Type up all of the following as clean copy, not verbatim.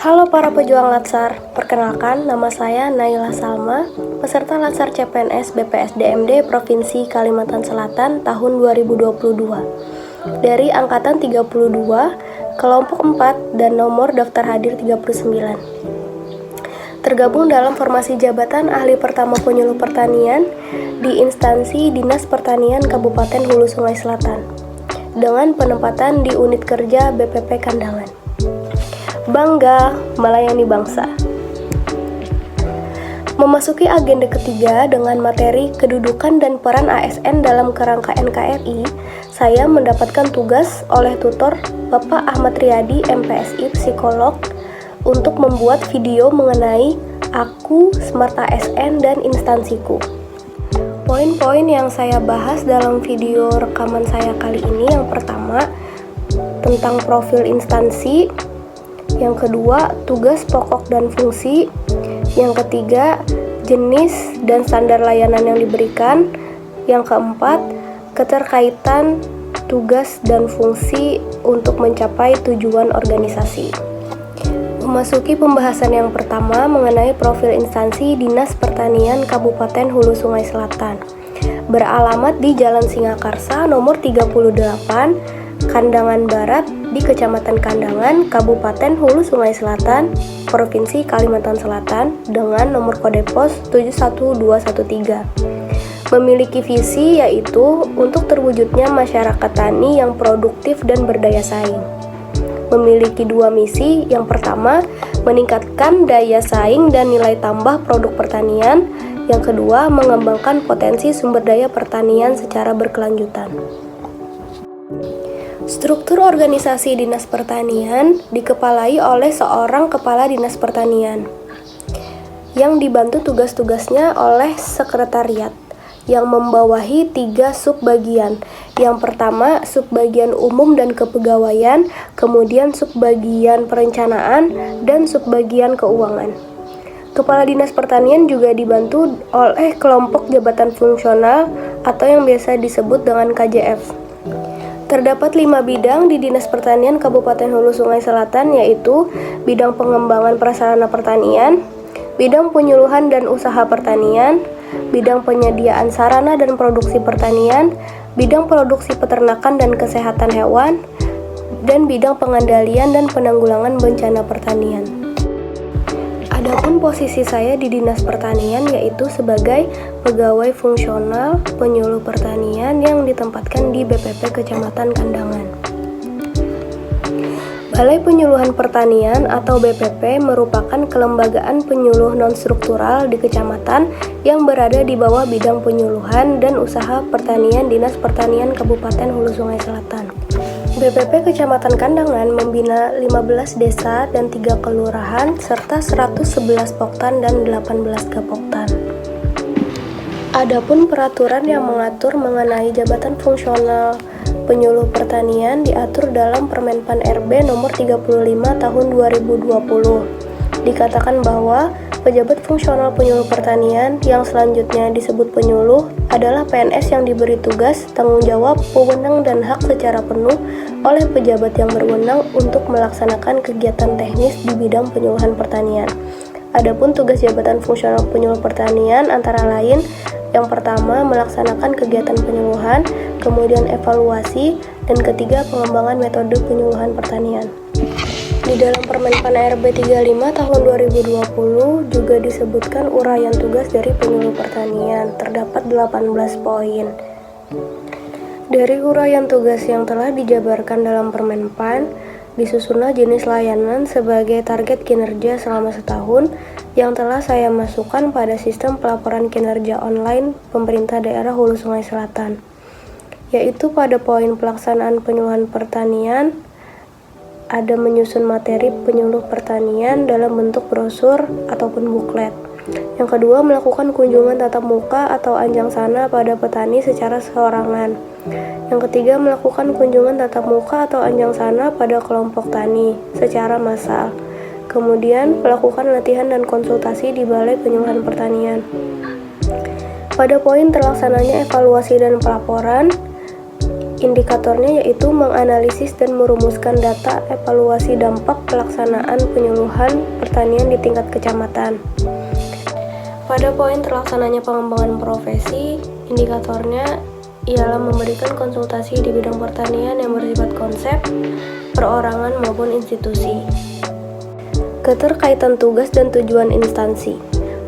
Halo para pejuang Latsar, perkenalkan nama saya Naila Salma, peserta Latsar CPNS BPSDMD Provinsi Kalimantan Selatan tahun 2022 dari Angkatan 32, Kelompok 4 dan nomor daftar hadir 39. Tergabung dalam formasi jabatan ahli pertama penyuluh pertanian di instansi Dinas Pertanian Kabupaten Hulu Sungai Selatan dengan penempatan di unit kerja BPP Kandangan. Bangga melayani bangsa. Memasuki agenda ketiga dengan materi kedudukan dan peran ASN dalam kerangka NKRI, saya mendapatkan tugas oleh tutor Bapak Ahmad Riyadi, MPSI Psikolog, untuk membuat video mengenai aku, Smart ASN, dan instansiku. Poin-poin yang saya bahas dalam video rekaman saya kali ini, yang pertama, tentang profil instansi. Yang kedua, tugas pokok dan fungsi. Yang ketiga, jenis dan standar layanan yang diberikan. Yang keempat, keterkaitan tugas dan fungsi untuk mencapai tujuan organisasi. Memasuki pembahasan yang pertama mengenai profil instansi Dinas Pertanian Kabupaten Hulu Sungai Selatan. Beralamat di Jalan Singakarsa nomor 38, Kandangan Barat di Kecamatan Kandangan, Kabupaten Hulu Sungai Selatan, Provinsi Kalimantan Selatan dengan nomor kode pos 71213. Memiliki visi yaitu untuk terwujudnya masyarakat tani yang produktif dan berdaya saing. Memiliki dua misi, yang pertama meningkatkan daya saing dan nilai tambah produk pertanian, yang kedua mengembangkan potensi sumber daya pertanian secara berkelanjutan. Struktur organisasi Dinas Pertanian dikepalai oleh seorang Kepala Dinas Pertanian yang dibantu tugas-tugasnya oleh sekretariat yang membawahi 3 subbagian. Yang pertama, subbagian umum dan kepegawaian, kemudian subbagian perencanaan, dan subbagian keuangan. Kepala Dinas Pertanian juga dibantu oleh kelompok jabatan fungsional atau yang biasa disebut dengan KJF. Terdapat 5 bidang di Dinas Pertanian Kabupaten Hulu Sungai Selatan, yaitu bidang pengembangan prasarana pertanian, bidang penyuluhan dan usaha pertanian, bidang penyediaan sarana dan produksi pertanian, bidang produksi peternakan dan kesehatan hewan, dan bidang pengendalian dan penanggulangan bencana pertanian. Adapun posisi saya di Dinas Pertanian yaitu sebagai pegawai fungsional penyuluh pertanian yang ditempatkan di BPP Kecamatan Kandangan. Balai Penyuluhan Pertanian atau BPP merupakan kelembagaan penyuluh non-struktural di kecamatan yang berada di bawah bidang penyuluhan dan usaha pertanian Dinas Pertanian Kabupaten Hulu Sungai Selatan. BPP Kecamatan Kandangan membina 15 desa dan 3 kelurahan serta 111 poktan dan 18 gapoktan. Adapun peraturan yang mengatur mengenai jabatan fungsional penyuluh pertanian diatur dalam Permenpan RB nomor 35 tahun 2020. Dikatakan bahwa pejabat fungsional penyuluh pertanian yang selanjutnya disebut penyuluh adalah PNS yang diberi tugas, tanggung jawab, wewenang dan hak secara penuh oleh pejabat yang berwenang untuk melaksanakan kegiatan teknis di bidang penyuluhan pertanian. Adapun tugas jabatan fungsional penyuluh pertanian antara lain: yang pertama, melaksanakan kegiatan penyuluhan, kemudian evaluasi, dan ketiga, pengembangan metode penyuluhan pertanian. Di dalam Permenpan RB 35 tahun 2020 juga disebutkan uraian tugas dari penyuluh pertanian, terdapat 18 poin. Dari uraian tugas yang telah dijabarkan dalam Permenpan, disusunlah jenis layanan sebagai target kinerja selama setahun yang telah saya masukkan pada sistem pelaporan kinerja online pemerintah daerah Hulu Sungai Selatan, yaitu pada poin pelaksanaan penyuluhan pertanian, ada menyusun materi penyuluh pertanian dalam bentuk brosur ataupun buklet. Yang kedua, melakukan kunjungan tatap muka atau anjang sana pada petani secara seorangan. Yang ketiga, melakukan kunjungan tatap muka atau anjang sana pada kelompok tani secara massal. Kemudian, melakukan latihan dan konsultasi di Balai Penyuluhan Pertanian. Pada poin terlaksananya evaluasi dan pelaporan, Indikatornya yaitu menganalisis dan merumuskan data evaluasi dampak pelaksanaan penyuluhan pertanian di tingkat kecamatan. Pada poin terlaksananya pengembangan profesi, indikatornya ialah memberikan konsultasi di bidang pertanian yang bersifat konsep, perorangan maupun institusi. Keterkaitan tugas dan tujuan instansi.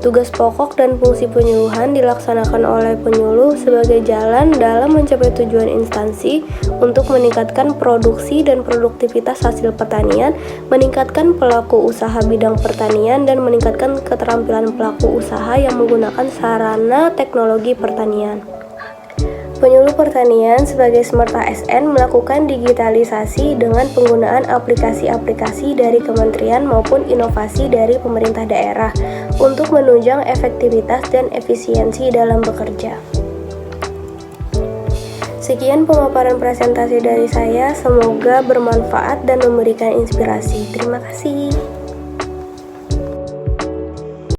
Tugas pokok dan fungsi penyuluhan dilaksanakan oleh penyuluh sebagai jalan dalam mencapai tujuan instansi untuk meningkatkan produksi dan produktivitas hasil pertanian, meningkatkan pelaku usaha bidang pertanian, dan meningkatkan keterampilan pelaku usaha yang menggunakan sarana teknologi pertanian. Penyuluh pertanian sebagai Smart ASN melakukan digitalisasi dengan penggunaan aplikasi-aplikasi dari kementerian maupun inovasi dari pemerintah daerah untuk menunjang efektivitas dan efisiensi dalam bekerja. Sekian pemaparan presentasi dari saya, semoga bermanfaat dan memberikan inspirasi. Terima kasih.